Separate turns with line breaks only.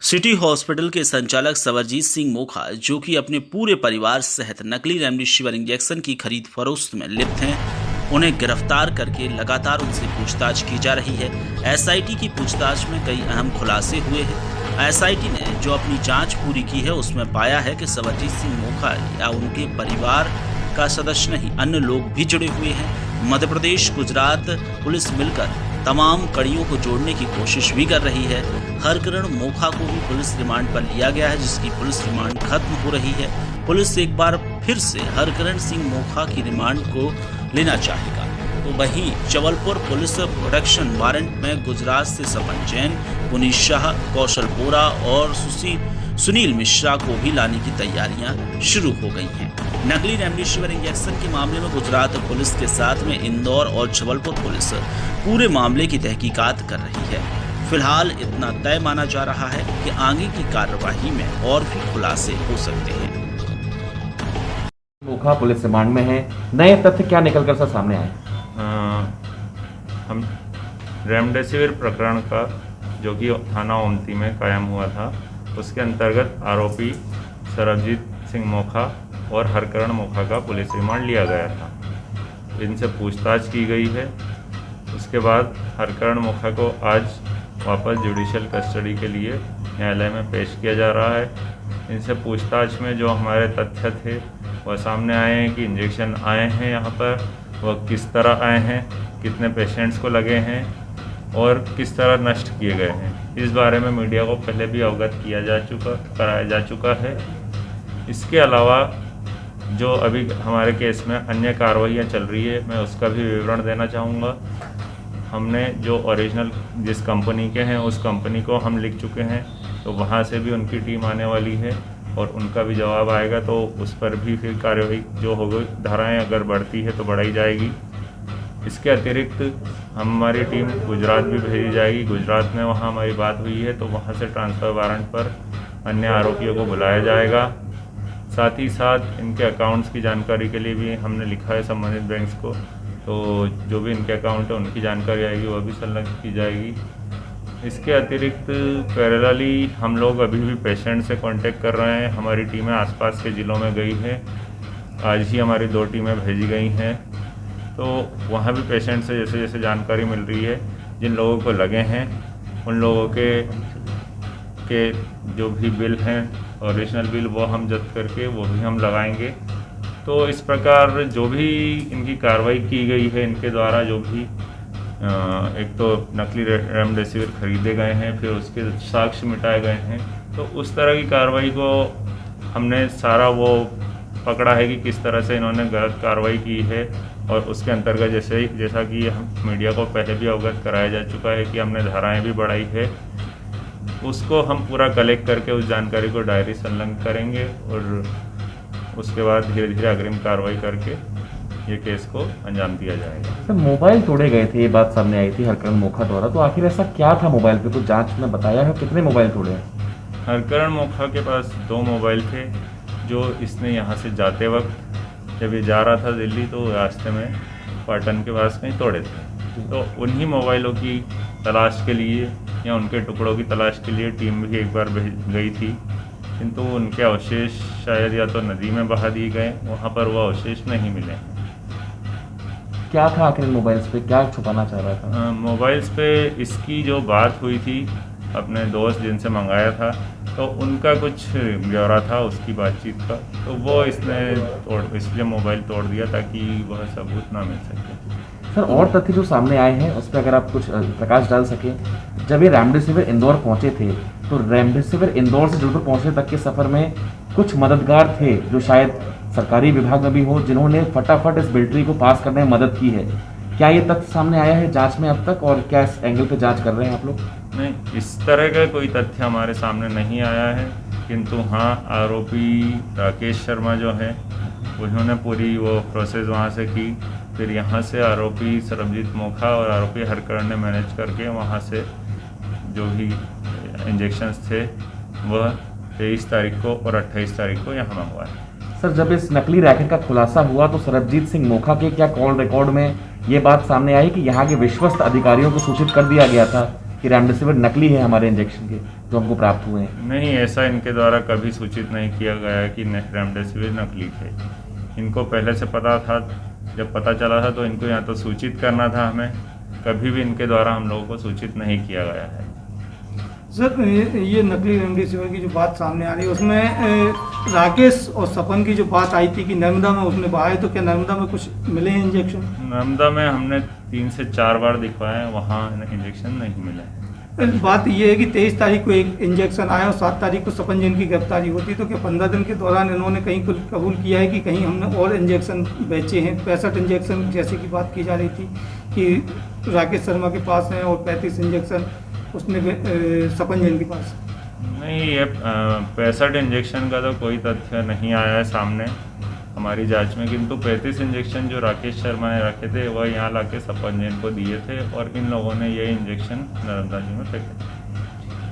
City hospital के संचालक सवरजीत सिंह मोखा, जो कि अपने पूरे परिवार सहित नकली रेमडेसिविर इंजेक्शन की खरीद फरोख्त में लिप्त हैं, उन्हें गिरफ्तार करके लगातार उनसे पूछताछ की जा रही है। एसआईटी की पूछताछ में कई अहम खुलासे हुए हैं। एसआईटी ने जो अपनी जांच पूरी की है, उसमें पाया है कि सवरजीत सिंह मोखा या उनके परिवार का सदस्य नहीं, अन्य लोग भी जुड़े हुए हैं। मध्य प्रदेश, गुजरात पुलिस मिलकर तमाम कड़ियों को जोड़ने की कोशिश भी कर रही है। हरकरण मोखा को भी पुलिस रिमांड पर लिया गया है, जिसकी पुलिस रिमांड खत्म हो रही है। पुलिस एक बार फिर से हरकरण सिंह मोखा की रिमांड को लेना चाहेगा। तो वहीं जबलपुर पुलिस प्रोडक्शन वारंट में गुजरात से सपन जैन, पुनीत शाह, कौशल बोरा और सुनील मिश्रा को भी लाने की तैयारियां शुरू हो गई हैं। नकली रेमडेसिविर इंजेक्शन के मामले में गुजरात पुलिस के साथ में इंदौर और जबलपुर पुलिस पूरे मामले की तहकीकात कर रही है। फिलहाल इतना तय माना जा रहा है कि आगे की कार्यवाही में और भी खुलासे हो सकते हैं।
मोखा पुलिस रिमांड में है, नए तथ्य क्या निकलकर सर सामने आए?
हम रेमडेसिविर प्रकरण का, जो कि थाना ओमती में कायम हुआ था, उसके अंतर्गत आरोपी सरबजीत सिंह मोखा और हरकरण मोखा का पुलिस रिमांड लिया गया था। इनसे पूछताछ की गई है। उसके बाद हरकरण मोखा को आज वापस जुडिशियल कस्टडी के लिए न्यायालय में पेश किया जा रहा है। इनसे पूछताछ में जो हमारे तथ्य थे वह सामने आए हैं कि इंजेक्शन आए हैं यहाँ पर, वह किस तरह आए हैं, कितने पेशेंट्स को लगे हैं और किस तरह नष्ट किए गए हैं। इस बारे में मीडिया को पहले भी अवगत कराया जा चुका है। इसके अलावा जो अभी हमारे केस में अन्य कार्रवाइयाँ चल रही है, मैं उसका भी विवरण देना चाहूँगा। हमने जो ओरिजिनल जिस कंपनी के हैं उस कंपनी को हम लिख चुके हैं, तो वहाँ से भी उनकी टीम आने वाली है और उनका भी जवाब आएगा, तो उस पर भी फिर कार्यवाही जो होगी, धाराएं अगर बढ़ती है तो बढ़ाई जाएगी। इसके अतिरिक्त हमारी टीम गुजरात भी भेजी जाएगी। गुजरात में वहाँ हमारी बात हुई है, तो वहाँ से ट्रांसफ़र वारंट पर अन्य आरोपियों को बुलाया जाएगा। साथ ही साथ इनके अकाउंट्स की जानकारी के लिए भी हमने लिखा है संबंधित बैंक्स को, तो जो भी इनके अकाउंट है उनकी जानकारी आएगी, वह भी संलग्न की जाएगी। इसके अतिरिक्त पैरेलली हम लोग अभी भी पेशेंट से कांटेक्ट कर रहे हैं। हमारी टीमें आसपास के ज़िलों में गई हैं। आज ही हमारी 2 टीमें भेजी गई हैं, तो वहाँ भी पेशेंट से जैसे जैसे जानकारी मिल रही है, जिन लोगों को लगे हैं उन लोगों के जो भी बिल हैं, ओरिजिनल बिल, वो हम जब्त करके वो भी हम लगाएंगे। तो इस प्रकार जो भी इनकी कार्रवाई की गई है, इनके द्वारा जो भी एक तो नकली रेमडेसिविर खरीदे गए हैं, फिर उसके साक्ष्य मिटाए गए हैं, तो उस तरह की कार्रवाई को हमने सारा वो पकड़ा है कि किस तरह से इन्होंने गलत कार्रवाई की है। और उसके अंतर्गत जैसा कि हम मीडिया को पहले भी अवगत कराया जा चुका है कि हमने धाराएं भी बढ़ाई है, उसको हम पूरा कलेक्ट करके उस जानकारी को डायरी संलग्न करेंगे और उसके बाद धीरे धीरे अग्रिम कार्रवाई करके ये केस को अंजाम दिया जाएगा।
सर, मोबाइल तोड़े गए थे, ये बात सामने आई थी हरकरण मोखा द्वारा, तो आखिर ऐसा क्या था मोबाइल पे? कुछ जांच में बताया है कितने मोबाइल तोड़े हैं?
हरकरण मोखा के पास 2 मोबाइल थे, जो इसने यहाँ से जाते वक्त, जब ये जा रहा था दिल्ली, तो रास्ते में पाटन के पास कहीं तोड़े थे। तो उन्हीं मोबाइलों की तलाश के लिए या उनके टुकड़ों की तलाश के लिए टीम भी एक बार गई थी, किंतु उनके अवशेष शायद या तो नदी में बहा दिए गए, वहाँ पर वो अवशेष नहीं मिले।
क्या था आखिर मोबाइल्स पे, क्या छुपाना चाह रहा था?
मोबाइल्स पे इसकी जो बात हुई थी अपने दोस्त जिनसे मंगाया था, तो उनका कुछ ब्यौरा था उसकी बातचीत का, तो वो इसलिए मोबाइल तोड़ दिया ताकि वह सबूत ना मिल सके।
सर, और तथ्य जो सामने आए हैं उस पर अगर आप कुछ प्रकाश डाल सकें। जब ये रेमडेसिविर इंदौर पहुंचे थे, तो रेमडेसिविर इंदौर से जबलपुर पहुंचने तक के सफ़र में कुछ मददगार थे जो शायद सरकारी विभाग में भी हो, जिन्होंने फटाफट इस बिल्ट्री को पास करने में मदद की है। क्या ये तथ्य सामने आया है जांच में अब तक, और क्या इस एंगल पे जांच कर रहे हैं आप लोग?
नहीं, इस तरह का कोई तथ्य हमारे सामने नहीं आया है, किंतु हाँ, आरोपी राकेश शर्मा जो हैं उन्होंने पूरी वो प्रोसेस वहाँ से की। फिर यहाँ से आरोपी सरबजीत मोखा और आरोपी हरकरण ने मैनेज करके वहाँ से जो भी इंजेक्शंस थे वह 23 तारीख को और 28 तारीख को यहाँ मंगवाए।
सर, जब इस नकली रैकेट का खुलासा हुआ तो सरबजीत सिंह मोखा के क्या कॉल रिकॉर्ड में ये बात सामने आई कि यहाँ के विश्वस्त अधिकारियों को सूचित कर दिया गया था कि रेमडेसिविर नकली है हमारे इंजेक्शन के जो हमको प्राप्त हुए हैं।
नहीं, ऐसा इनके द्वारा कभी सूचित नहीं किया गया है कि रेमडेसिविर नकली थे। इनको पहले से पता था, जब पता चला था तो इनको यहाँ तो सूचित करना था हमें, कभी भी इनके द्वारा हम लोगों को सूचित नहीं किया गया है।
सर ये नकली रेमडेसिविर की जो बात सामने आ रही है उसमें राकेश और सपन की जो बात आई थी कि नर्मदा में उसने बहाए, तो क्या नर्मदा में कुछ मिले हैं इंजेक्शन?
नर्मदा में हमने 3 से 4 बार दिखवाए हैं, वहाँ इंजेक्शन नहीं मिला है।
बात ये है कि 23 तारीख को एक इंजेक्शन आया और 7 तारीख को सपन जैन की गिरफ्तारी होती, तो क्या 15 दिन के दौरान इन्होंने कहीं कुछ कबूल किया है कि कहीं हमने और इंजेक्शन बेचे हैं? 65 इंजेक्शन जैसे की बात की जा रही थी कि राकेश शर्मा के पास हैं और 35 इंजेक्शन उसने सपन जैन के पास।
नहीं, ये 65 इंजेक्शन का तो कोई तथ्य नहीं आया है सामने हमारी जांच में, किंतु 35 इंजेक्शन जो राकेश शर्मा ने रखे थे वह यहाँ लाके सपन जैन को दिए थे और इन लोगों ने ये इंजेक्शन नर्मदा जी में फेंके थे।